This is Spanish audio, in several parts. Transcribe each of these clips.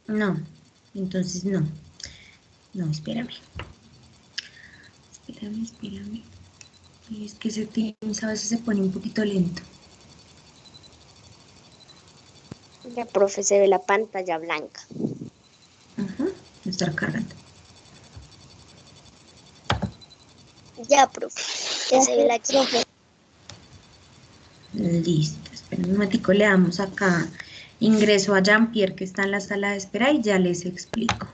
No, entonces no. No, espérame. Espérame. Es que ese Teams a veces se pone un poquito lento. Ya, profe, se ve la pantalla blanca. Estar cargando. Ya, profe, ya se ve la chica. Listo, espera un momentico, le damos acá ingreso a Jean-Pierre que está en la sala de espera y ya les explico.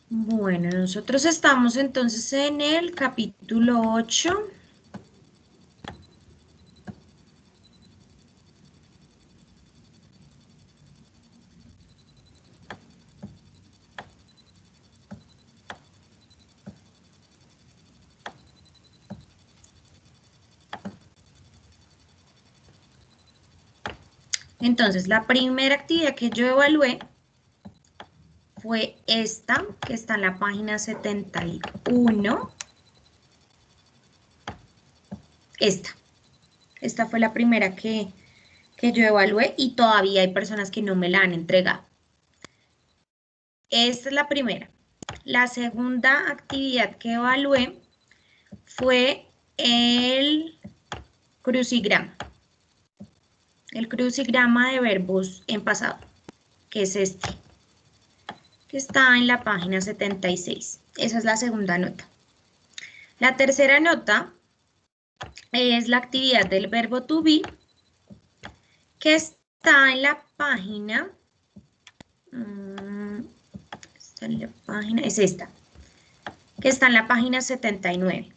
Bueno, nosotros estamos entonces en el capítulo 8. Entonces, la primera actividad que yo evalué fue esta, que está en la página 71. Esta fue la primera que yo evalué y todavía hay personas que no me la han entregado. Esta es la primera. La segunda actividad que evalué fue el crucigrama. El crucigrama de verbos en pasado, que es este, que está en la página 76. Esa es la segunda nota. La tercera nota es la actividad del verbo to be, que está en la página, es esta, que está en la página 79.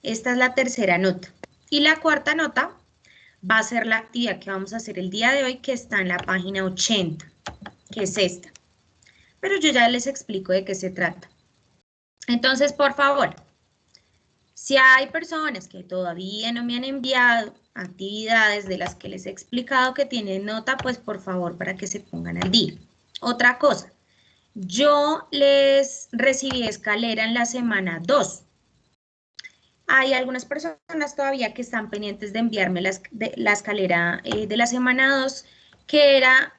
Esta es la tercera nota. Y la cuarta nota va a ser la actividad que vamos a hacer el día de hoy, que está en la página 80, que es esta. Pero yo ya les explico de qué se trata. Entonces, por favor, si hay personas que todavía no me han enviado actividades de las que les he explicado que tienen nota, pues por favor, para que se pongan al día. Otra cosa, yo les recibí escalera en la semana 2. Hay algunas personas todavía que están pendientes de enviarme la escalera de la semana 2, que era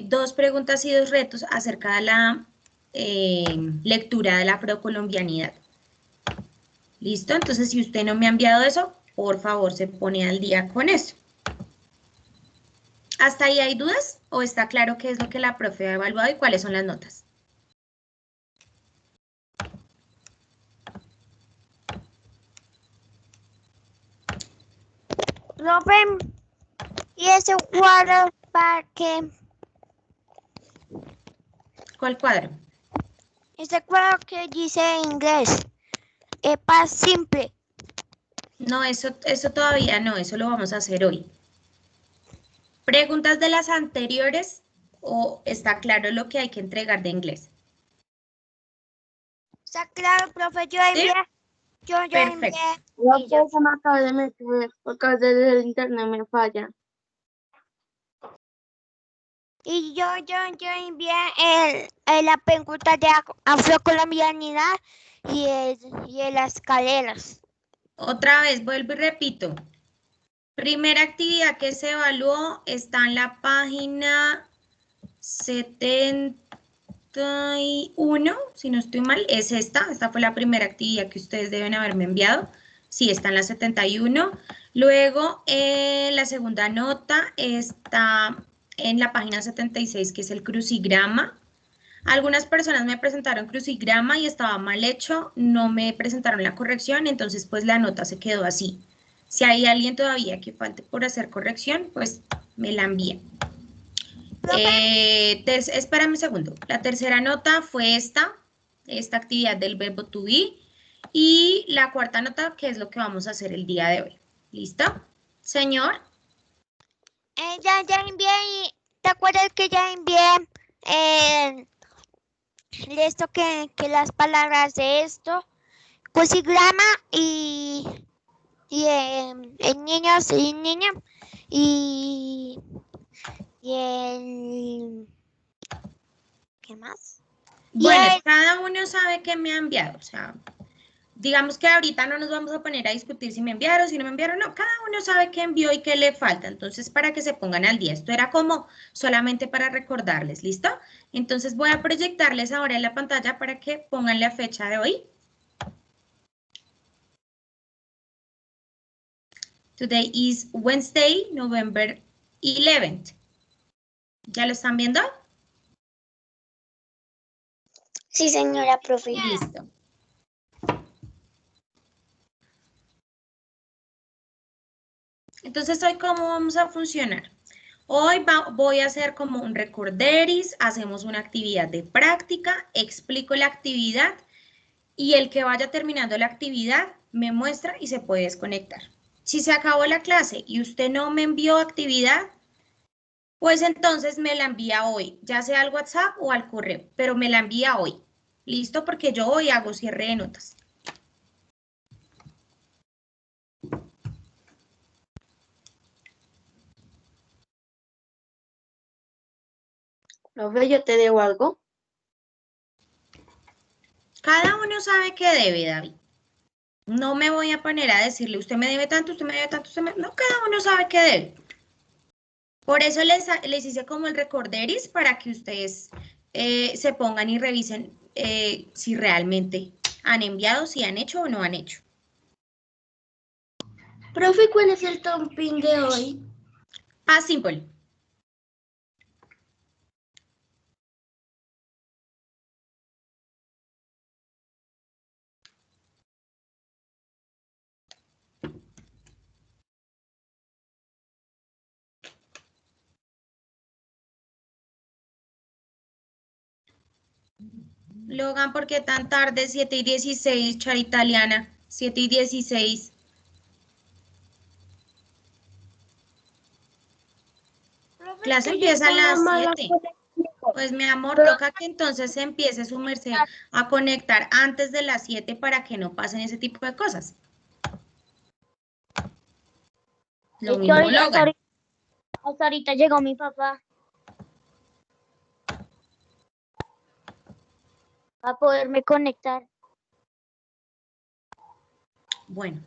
2 preguntas y 2 retos acerca de la lectura de la afrocolombianidad. ¿Listo? Entonces, si usted no me ha enviado eso, por favor, se pone al día con eso. ¿Hasta ahí hay dudas? ¿O está claro qué es lo que la profe ha evaluado y cuáles son las notas? Profe, ¿y ese cuadro para qué? ¿Cuál cuadro? Ese cuadro que dice en inglés. Es para simple. No, eso todavía no, eso lo vamos a hacer hoy. ¿Preguntas de las anteriores o está claro lo que hay que entregar de inglés? Está claro, profe, yo ¿Sí? envié. Yo Perfecto. envié. Yo se me acaba de meter porque desde el internet me falla. Y yo envié la pregunta de afrocolombianidad y las escaleras. Otra vez, vuelvo y repito. Primera actividad que se evaluó está en la página 71, si no estoy mal, es esta fue la primera actividad que ustedes deben haberme enviado, sí, está en la 71, luego la segunda nota está en la página 76, que es el crucigrama. Algunas personas me presentaron crucigrama y estaba mal hecho, no me presentaron la corrección, entonces pues la nota se quedó así. Si hay alguien todavía que falte por hacer corrección, pues me la envía. Espérame un segundo. La tercera nota fue esta actividad del verbo to be. Y la cuarta nota, que es lo que vamos a hacer el día de hoy. ¿Listo? Señor. Ya envié. ¿Te acuerdas que ya envié esto que las palabras de esto? Crucigrama y en niños y niñas y el ¿qué más? Bueno, cada uno sabe que me ha enviado. O sea, digamos que ahorita no nos vamos a poner a discutir si me enviaron, si no me enviaron, no, cada uno sabe qué envió y qué le falta, entonces para que se pongan al día, esto era como solamente para recordarles, ¿listo? Entonces voy a proyectarles ahora en la pantalla para que pongan la fecha de hoy. Today is Wednesday, November 11th. ¿Ya lo están viendo? Sí, señora profe. Listo. Entonces, ¿hoy cómo vamos a funcionar? Hoy voy a hacer como un recorderis, hacemos una actividad de práctica, explico la actividad y el que vaya terminando la actividad me muestra y se puede desconectar. Si se acabó la clase y usted no me envió actividad, pues entonces me la envía hoy, ya sea al WhatsApp o al correo, pero me la envía hoy. ¿Listo? Porque yo hoy hago cierre de notas. Profe, yo te debo algo. Cada uno sabe qué debe, David. No me voy a poner a decirle, usted me debe tanto, usted me debe tanto, usted me... No, cada uno sabe qué debe. Por eso les hice como el recorderis para que ustedes se pongan y revisen si realmente han enviado, si han hecho o no han hecho. Profe, ¿cuál es el topping de hoy? Past simple. Logan, ¿por qué tan tarde? 7:16, Char Italiana. 7:16. Clase empieza a las 7. Pues mi amor, toca que entonces se empiece su merced a conectar antes de las 7 para que no pasen ese tipo de cosas. Lo mismo Logan. Hasta ahorita llegó mi papá. A poderme conectar. Bueno.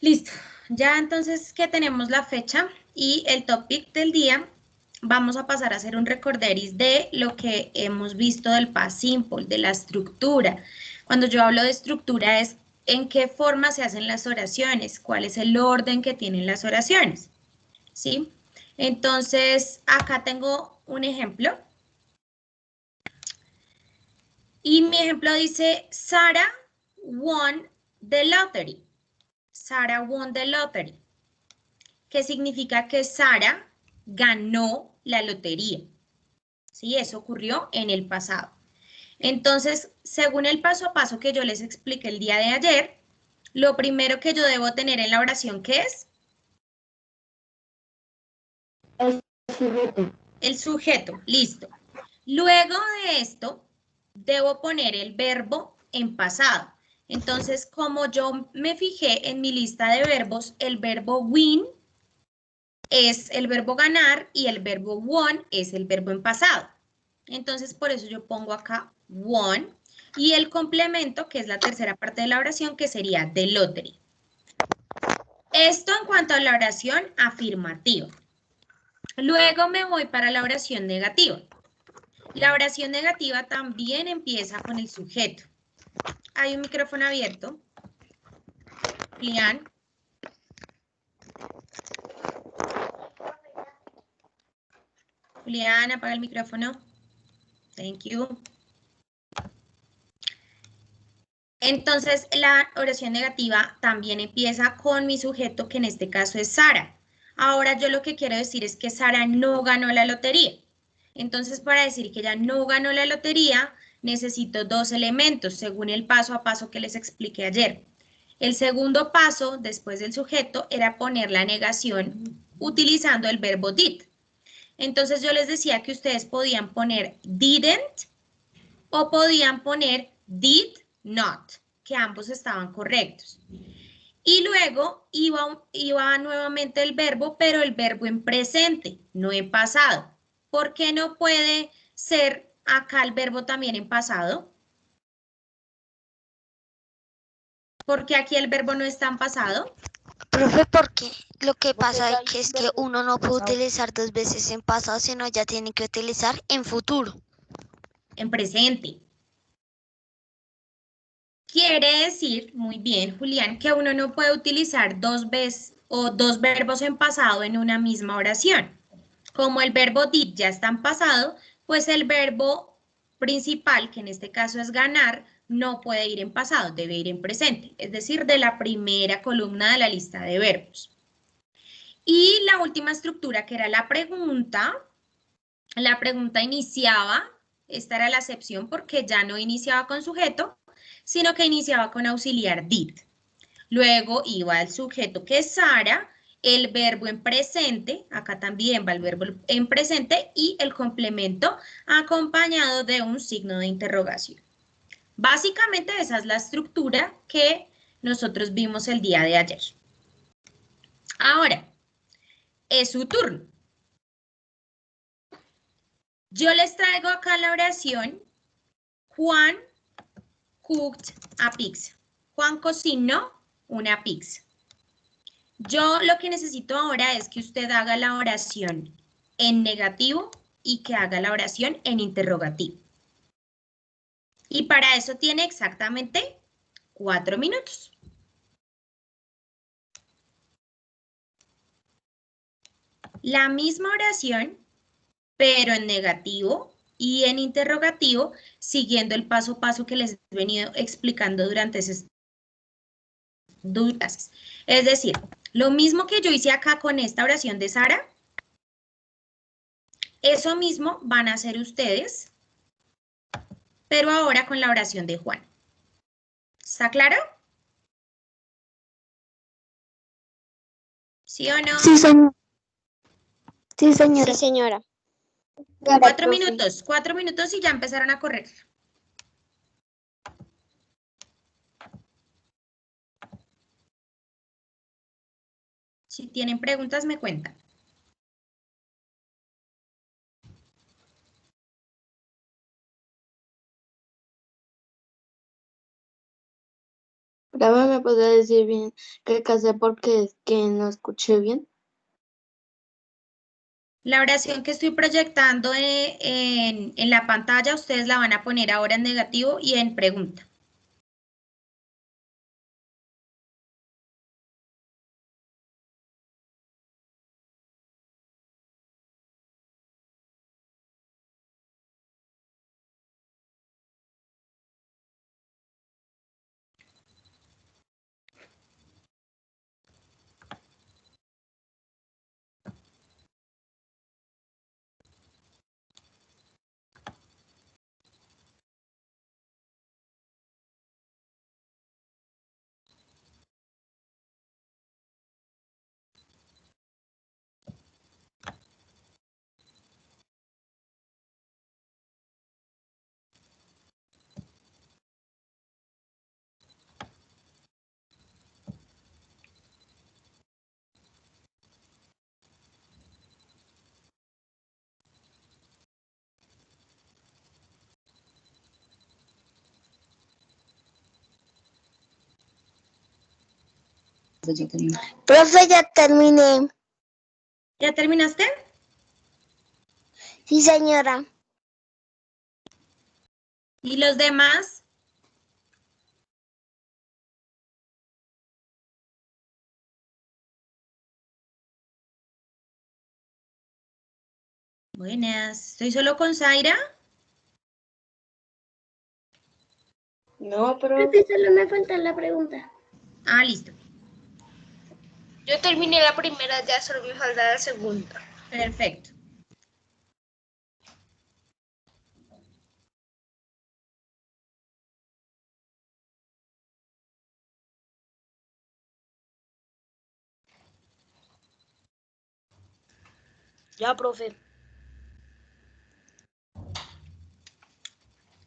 Listo, ya entonces que tenemos la fecha y el topic del día, vamos a pasar a hacer un recorderis de lo que hemos visto del past simple, de la estructura. Cuando yo hablo de estructura es en qué forma se hacen las oraciones, cuál es el orden que tienen las oraciones, ¿sí? Entonces, acá tengo un ejemplo. Y mi ejemplo dice, Sarah won the lottery. Sarah won the lottery, que significa que Sara ganó la lotería. ¿Sí? Eso ocurrió en el pasado. Entonces, según el paso a paso que yo les expliqué el día de ayer, lo primero que yo debo tener en la oración, ¿qué es? El sujeto. El sujeto, listo. Luego de esto, debo poner el verbo en pasado. Entonces, como yo me fijé en mi lista de verbos, el verbo win es el verbo ganar y el verbo won es el verbo en pasado. Entonces, por eso yo pongo acá won y el complemento, que es la tercera parte de la oración, que sería the lottery. Esto en cuanto a la oración afirmativa. Luego me voy para la oración negativa. La oración negativa también empieza con el sujeto. Hay un micrófono abierto. Julián. Julián, apaga el micrófono. Thank you. Entonces, la oración negativa también empieza con mi sujeto, que en este caso es Sara. Ahora yo lo que quiero decir es que Sara no ganó la lotería. Entonces, para decir que ella no ganó la lotería, necesito 2 elementos según el paso a paso que les expliqué ayer. El segundo paso, después del sujeto, era poner la negación utilizando el verbo did. Entonces yo les decía que ustedes podían poner didn't o podían poner did not, que ambos estaban correctos. Y luego iba nuevamente el verbo, pero el verbo en presente, no en pasado. ¿Por qué no puede ser acá el verbo también en pasado? Porque aquí el verbo no está en pasado. Profe, porque lo que pasa es que uno no puede utilizar 2 veces en pasado, sino ya tiene que utilizar en futuro. En presente. Quiere decir, muy bien, Julián, que uno no puede utilizar 2 veces o 2 verbos en pasado en una misma oración. Como el verbo did ya está en pasado, pues el verbo principal, que en este caso es ganar, no puede ir en pasado, debe ir en presente, es decir, de la primera columna de la lista de verbos. Y la última estructura, que era la pregunta iniciaba, esta era la acepción porque ya no iniciaba con sujeto, sino que iniciaba con auxiliar did. Luego iba el sujeto, que es Sara, el verbo en presente, acá también va el verbo en presente, y el complemento acompañado de un signo de interrogación. Básicamente esa es la estructura que nosotros vimos el día de ayer. Ahora, es su turno. Yo les traigo acá la oración: Juan cooked a pizza. Juan cocinó una pizza. Yo lo que necesito ahora es que usted haga la oración en negativo y que haga la oración en interrogativo. Y para eso tiene exactamente 4 minutos. La misma oración, pero en negativo y en interrogativo, siguiendo el paso a paso que les he venido explicando durante esas 2 clases. Es decir, lo mismo que yo hice acá con esta oración de Sara, eso mismo van a hacer ustedes, pero ahora con la oración de Juan. ¿Está claro? ¿Sí o no? Sí, señor. Sí, señora. Sí, señora. 4 minutos, 4 minutos y ya empezaron a correr. Si tienen preguntas, me cuentan. Brava, ¿me podría decir bien qué casé porque es que no escuché bien? La oración que estoy proyectando en la pantalla, ustedes la van a poner ahora en negativo y en pregunta. Profe, ya terminé. ¿Ya terminaste? Sí, señora. ¿Y los demás? Buenas. ¿Estoy solo con Zaira? No, pero... Solo me falta la pregunta. Ah, listo. Yo terminé la primera, ya solo me falta la segunda. Perfecto. Ya, profe.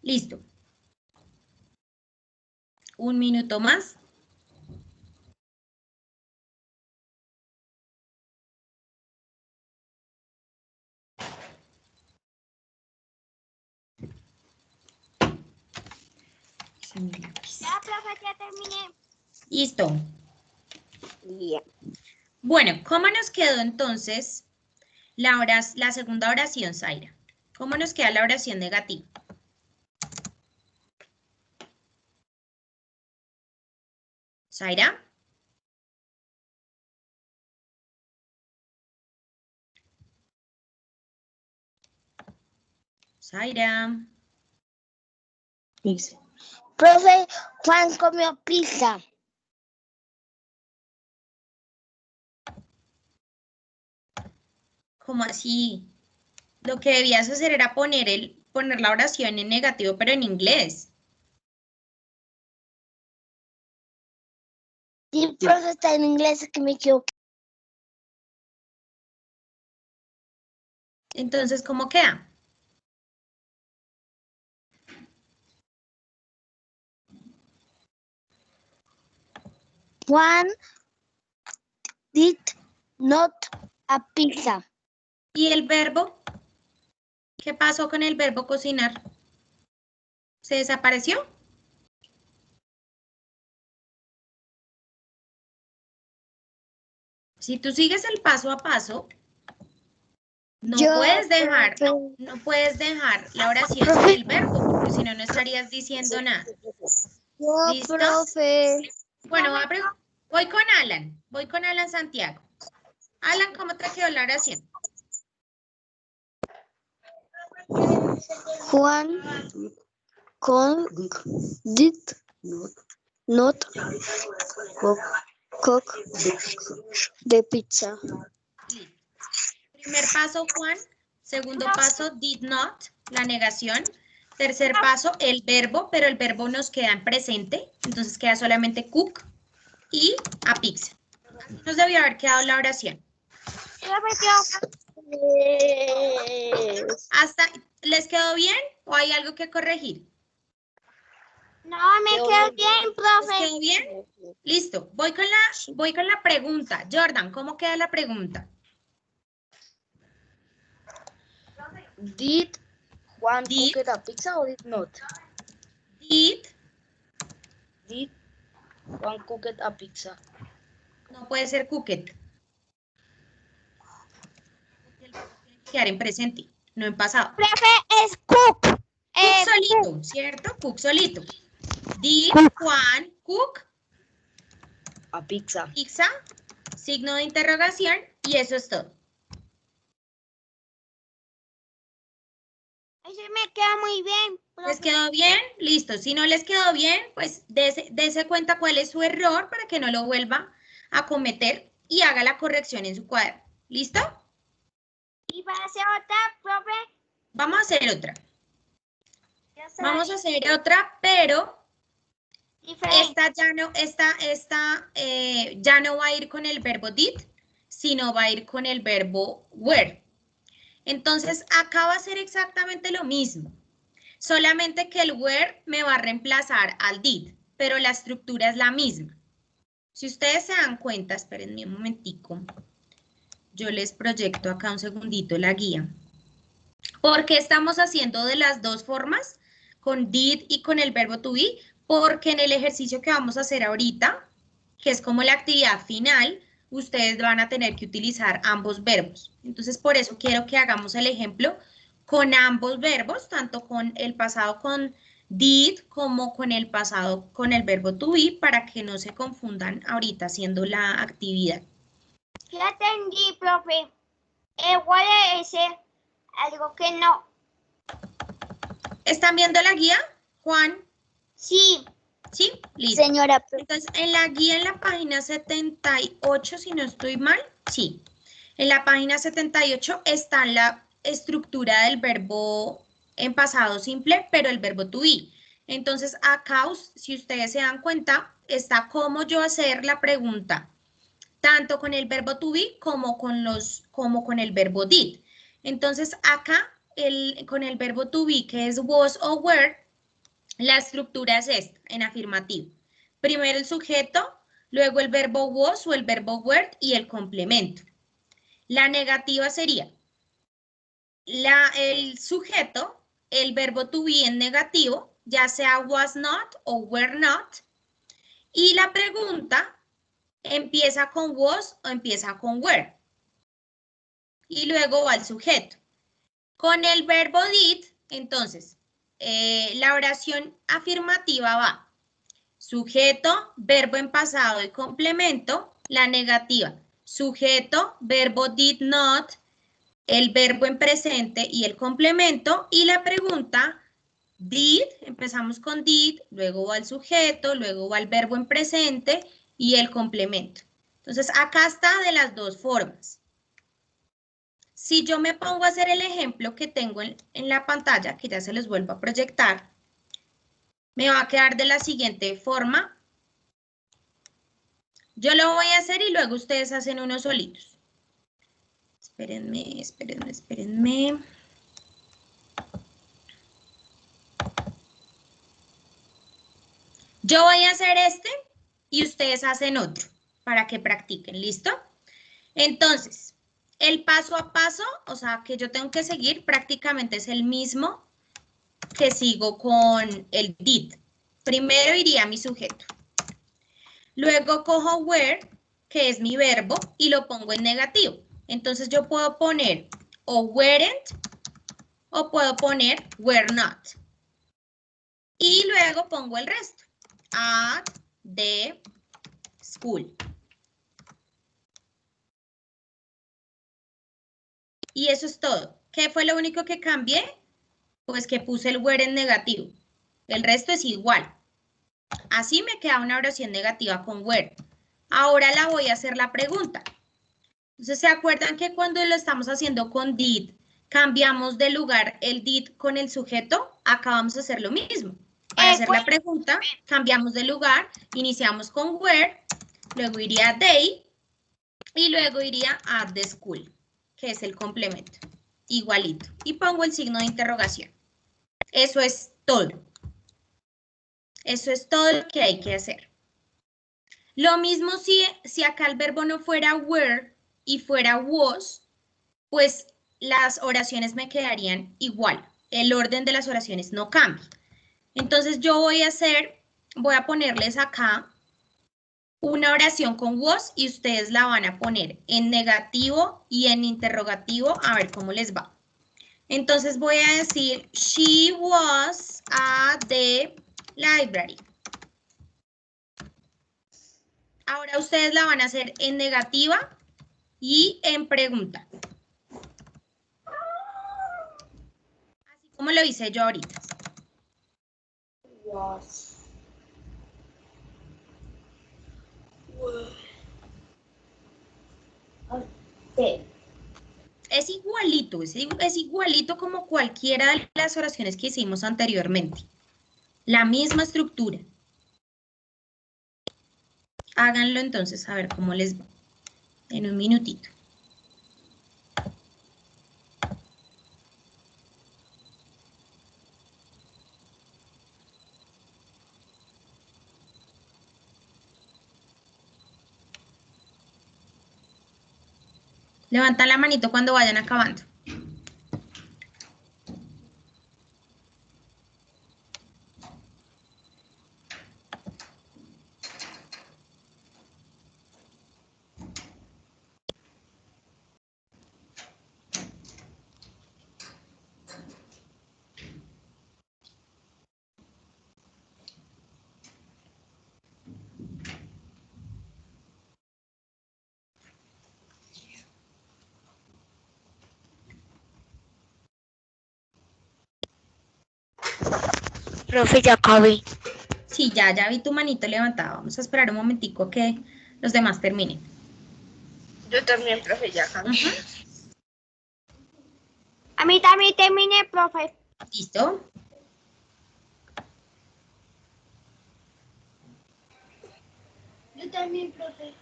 Listo. Un minuto más. Ya, profe, ya terminé. Listo. Bien. Bueno, ¿cómo nos quedó entonces la segunda oración, Zaira? ¿Cómo nos queda la oración negativa? Zaira. Zaira. Dice. Profe, Juan comió pizza. ¿Cómo así? Lo que debías hacer era poner la oración en negativo, pero en inglés. Sí, profe, está en inglés, que me equivoqué. Entonces, ¿cómo queda? Juan did not a pizza. ¿Y el verbo? ¿Qué pasó con el verbo cocinar? ¿Se desapareció? Si tú sigues el paso a paso, no puedes dejar la oración sin el verbo, porque si no, no estarías diciendo nada. ¿Listo? Profe. Bueno, voy con Alan. Voy con Alan Santiago. Alan, ¿cómo te quedó la oración? Juan did not cook the pizza. Listo. Primer paso, Juan. Segundo paso, did not, la negación. Tercer paso, el verbo, pero el verbo nos queda en presente, entonces queda solamente cook y a pizza. Así nos debió haber quedado la oración. ¿Hasta les quedó bien o hay algo que corregir? No, me quedó bien, ¿Les profe. quedó bien? Listo. Voy con la pregunta. Jordan, ¿cómo queda la pregunta? Did Juan Did. cook a pizza or did not? Did. Did Juan cook a pizza? No puede ser cooked. Porque el verbo tiene que quedar en presente, no en pasado. Profe, es cook. Cook solito, ¿cierto? Cook solito. Did Juan cook A pizza. pizza? Signo de interrogación y eso es todo. Eso me queda muy bien, ¿Les profe. quedó bien? Listo. Si no les quedó bien, pues dése cuenta cuál es su error para que no lo vuelva a cometer y haga la corrección en su cuaderno. ¿Listo? ¿Y para hacer otra, profe? Vamos a hacer otra. Ya está. Vamos a hacer otra, pero Diferente. esta ya no va a ir con el verbo did, sino va a ir con el verbo were. Entonces, acá va a ser exactamente lo mismo, solamente que el were me va a reemplazar al did, pero la estructura es la misma. Si ustedes se dan cuenta, espérenme un momentico, yo les proyecto acá un segundito la guía. ¿Por qué estamos haciendo de las dos formas, con did y con el verbo to be? Porque en el ejercicio que vamos a hacer ahorita, que es como la actividad final, ustedes van a tener que utilizar ambos verbos. Entonces, por eso quiero que hagamos el ejemplo con ambos verbos, tanto con el pasado con did como con el pasado con el verbo to be, para que no se confundan ahorita haciendo la actividad. Ya entendí, profe. Igual es algo que no. ¿Están viendo la guía, Juan? Sí. ¿Sí? Listo. Señora, profe. Entonces, en la guía, en la página 78, si no estoy mal, sí. En la página 78 está la estructura del verbo en pasado simple, pero el verbo to be. Entonces, acá, si ustedes se dan cuenta, está cómo yo hacer la pregunta, tanto con el verbo to be como con el verbo did. Entonces, acá, con el verbo to be, que es was o were, la estructura es esta, en afirmativo. Primero el sujeto, luego el verbo was o el verbo were y el complemento. La negativa sería el sujeto, el verbo to be en negativo, ya sea was not o were not, y la pregunta empieza con was o empieza con were. Y luego va el sujeto. Con el verbo did, entonces, la oración afirmativa va sujeto, verbo en pasado y complemento, la negativa, sujeto, verbo did not, el verbo en presente y el complemento, y la pregunta, did, empezamos con did, luego va el sujeto, luego va el verbo en presente y el complemento. Entonces, acá está de las dos formas. Si yo me pongo a hacer el ejemplo que tengo en la pantalla, que ya se los vuelvo a proyectar, me va a quedar de la siguiente forma. Yo lo voy a hacer y luego ustedes hacen unos solitos. Espérenme. Yo voy a hacer este y ustedes hacen otro para que practiquen, ¿listo? Entonces, el paso a paso, o sea, que yo tengo que seguir prácticamente es el mismo que sigo con el did. Primero iría mi sujeto. Luego cojo were, que es mi verbo, y lo pongo en negativo. Entonces yo puedo poner o weren't o puedo poner were not. Y luego pongo el resto. At the school. Y eso es todo. ¿Qué fue lo único que cambié? Pues que puse el were en negativo. El resto es igual. Así me queda una oración negativa con were. Ahora la voy a hacer la pregunta. Entonces, ¿se acuerdan que cuando lo estamos haciendo con did, cambiamos de lugar el did con el sujeto? Acá vamos a hacer lo mismo. Para hacer la pregunta, cambiamos de lugar, iniciamos con where, luego iría they, y luego iría at the school, que es el complemento. Igualito. Y pongo el signo de interrogación. Eso es todo. Eso es todo lo que hay que hacer. Lo mismo si acá el verbo no fuera were y fuera was, pues las oraciones me quedarían igual. El orden de las oraciones no cambia. Entonces yo voy a ponerles acá una oración con was y ustedes la van a poner en negativo y en interrogativo a ver cómo les va. Entonces voy a decir, she was at the library. Ahora ustedes la van a hacer en negativa y en pregunta. Así como lo hice yo ahorita. Was. Es igualito como cualquiera de las oraciones que hicimos anteriormente. La misma estructura. Háganlo entonces a ver cómo les va. En un minutito. Levantan la manito cuando vayan acabando. Profe, ya acabé. Sí, ya vi tu manito levantada. Vamos a esperar un momentico que los demás terminen. Yo también, profe, ya acabé. A mí también terminé, profe. ¿Listo? Yo también, profe.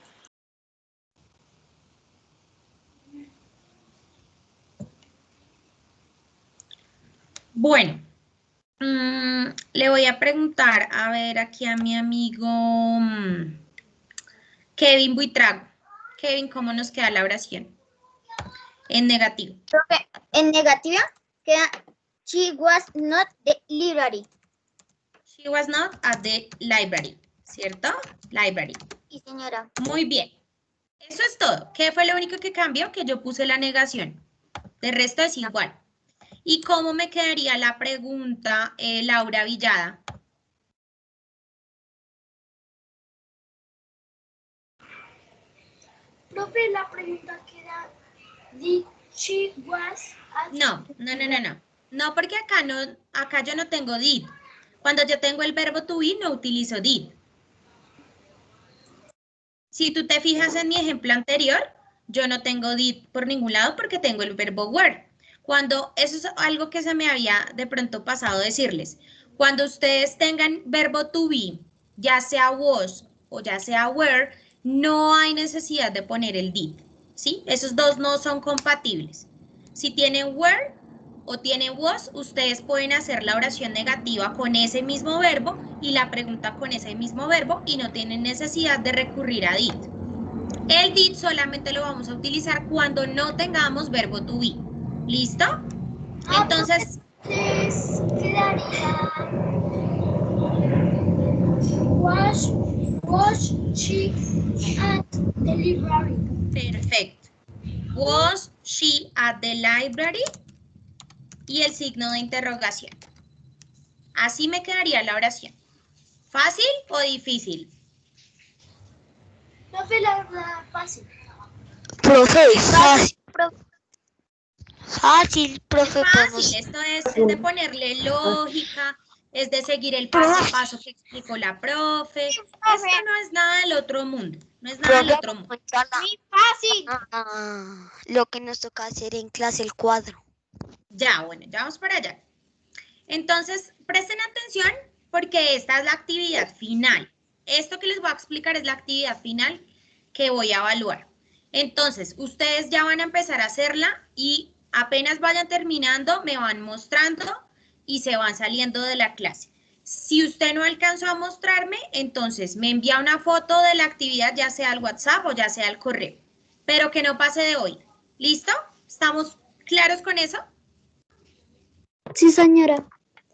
Bueno, le voy a preguntar, a ver, aquí a mi amigo Kevin Buitrago. Kevin, ¿cómo nos queda la oración? En negativo. Profe, en negativa queda she was not the library. She was not at the library, ¿cierto? Library. Sí, señora. Muy bien. Eso es todo. ¿Qué fue lo único que cambió? Que yo puse la negación. De resto es igual. ¿Y cómo me quedaría la pregunta, Laura Villada? Profe, la pregunta queda, did she was at... No. No, porque acá yo no tengo did. Cuando yo tengo el verbo to be, no utilizo did. Si tú te fijas en mi ejemplo anterior, yo no tengo did por ningún lado porque tengo el verbo were. Cuando, eso es algo que se me había de pronto pasado decirles. Cuando ustedes tengan verbo to be, ya sea was o ya sea were, no hay necesidad de poner el did, ¿sí? Esos dos no son compatibles. Si tienen were o tienen was, ustedes pueden hacer la oración negativa con ese mismo verbo y la pregunta con ese mismo verbo y no tienen necesidad de recurrir a did. El did solamente lo vamos a utilizar cuando no tengamos verbo to be. ¿Listo? Entonces, quedaría was she at the library? perfecto. Was she at the library? Y el signo de interrogación. Así me quedaría la oración. ¿Fácil o difícil? Profe, la verdad, fácil. Profe, fácil. Fácil, profe, Fácil, esto es de ponerle lógica, es de seguir el paso a paso que explicó la profe. Esto no es nada del otro mundo, no es nada del otro mundo. Muy fácil. Lo que nos toca hacer en clase, el cuadro. Ya, bueno, ya vamos para allá. Entonces, presten atención porque esta es la actividad final. Esto que les voy a explicar es la actividad final que voy a evaluar. Entonces, ustedes ya van a empezar a hacerla y apenas vayan terminando, me van mostrando y se van saliendo de la clase. Si usted no alcanzó a mostrarme, entonces me envía una foto de la actividad, ya sea al WhatsApp o ya sea al correo, pero que no pase de hoy. ¿Listo? ¿Estamos claros con eso? Sí, señora.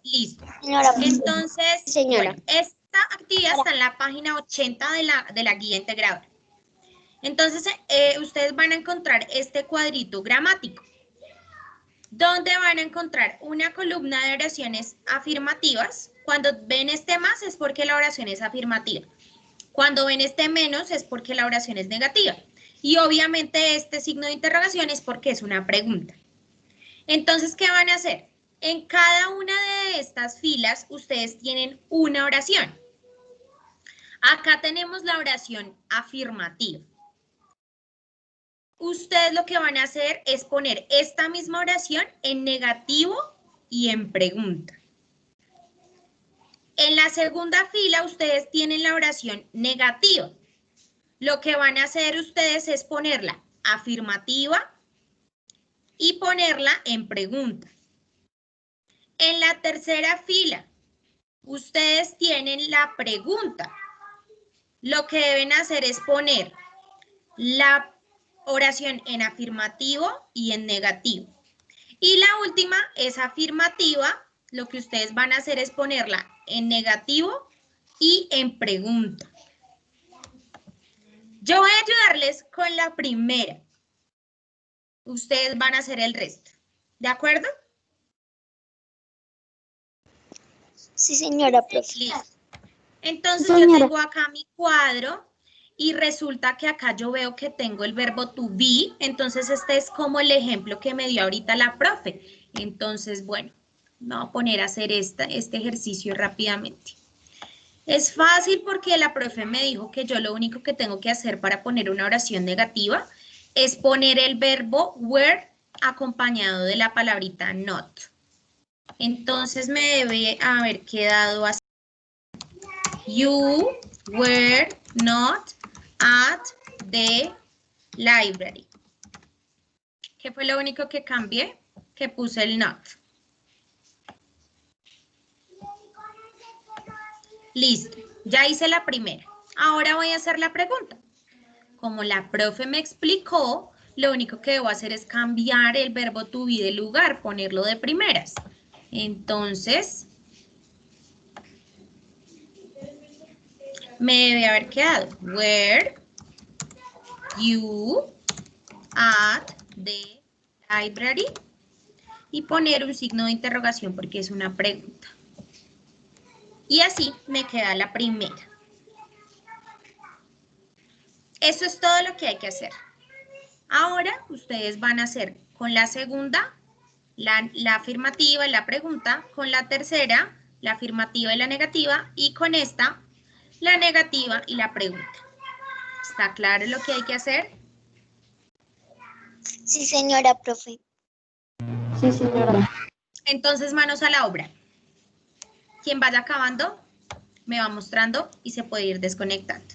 Listo. Señora. Entonces, Señora. bueno, esta actividad está en la página 80 de la guía integradora. Entonces, ustedes van a encontrar este cuadrito gramático, donde van a encontrar una columna de oraciones afirmativas. Cuando ven este más es porque la oración es afirmativa. Cuando ven este menos es porque la oración es negativa. Y obviamente este signo de interrogación es porque es una pregunta. Entonces, ¿qué van a hacer? En cada una de estas filas ustedes tienen una oración. Acá tenemos la oración afirmativa. Ustedes lo que van a hacer es poner esta misma oración en negativo y en pregunta. En la segunda fila ustedes tienen la oración negativa. Lo que van a hacer ustedes es ponerla afirmativa y ponerla en pregunta. En la tercera fila, ustedes tienen la pregunta. Lo que deben hacer es poner la oración en afirmativo y en negativo. Y la última es afirmativa. Lo que ustedes van a hacer es ponerla en negativo y en pregunta. Yo voy a ayudarles con la primera. Ustedes van a hacer el resto. ¿De acuerdo? Sí, señora, profe. Listo. Entonces Señora. yo tengo acá mi cuadro y resulta que acá yo veo que tengo el verbo to be, entonces este es como el ejemplo que me dio ahorita la profe. Entonces, bueno, me voy a poner a hacer este ejercicio rápidamente. Es fácil porque la profe me dijo que yo lo único que tengo que hacer para poner una oración negativa es poner el verbo were acompañado de la palabrita not. Entonces me debe haber quedado así. You were not at the library. ¿Qué fue lo único que cambié? Que puse el not. Listo, ya hice la primera. Ahora voy a hacer la pregunta. Como la profe me explicó, lo único que debo hacer es cambiar el verbo to be de lugar, ponerlo de primeras. Entonces, me debe haber quedado were you at the library y poner un signo de interrogación porque es una pregunta. Y así me queda la primera. Eso es todo lo que hay que hacer. Ahora ustedes van a hacer con la segunda la afirmativa y la pregunta, con la tercera la afirmativa y la negativa y con esta la negativa y la pregunta. ¿Está claro lo que hay que hacer? Sí, señora profe. Sí, señora. Entonces, manos a la obra. Quien vaya acabando, me va mostrando y se puede ir desconectando.